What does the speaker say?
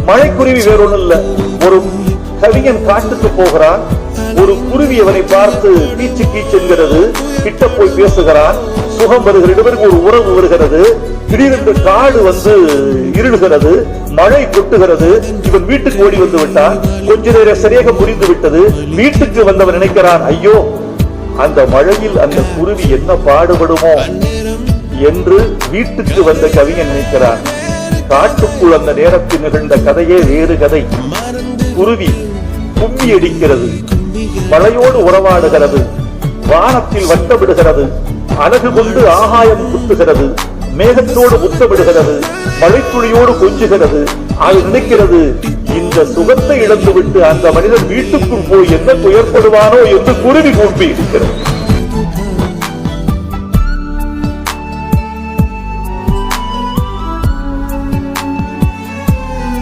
மழைக்குருவி வேறொன்னும் இல்ல. ஒரு கவிஞன் காட்டுக்கு போகிறான். ஒரு குருவி அவனை பார்த்து கீச்சு கீச்சென்கிறது. கிட்ட போய் பேசுகிறான். சுகம் வருகிறது. இருவருக்கு ஒரு உறவு வருகிறது. திடீரென்று காடு வந்து இருளுகிறது. மழை கொட்டுகிறது. இவன் வீட்டுக்கு ஓடி வந்து விட்டான். கொஞ்ச நேரம் சரியாக புரிந்து விட்டது. வீட்டுக்கு வந்தவன் நினைக்கிறான், ஐயோ அந்த மழையில் அந்த குருவி என்ன பாடுபடுமோ என்று வீட்டுக்கு வந்த கவிஞன் நினைக்கிறான். காட்டுக்குள் அந்த நேரத்தில் நிகழ்ந்த கதையே வேறு கதை. குருவி கும்மி அடிக்கிறது, மழையோடு உறவாடுகிறது, வானத்தில் வட்டமிடுகிறது, அழகு கொண்டு ஆகாயம் குத்துகிறது, மேகத்தோடு முத்தமிடுகிறது, மழைத்துளியோடு கொஞ்சுகிறது. அது நினைக்கிறது, இந்த சுகத்தை இழந்துவிட்டு அந்த மனிதன் வீட்டுக்குள் போய் என்ன துயர்படுவானோ என்று குருவி கூம்பி இருக்கிறது.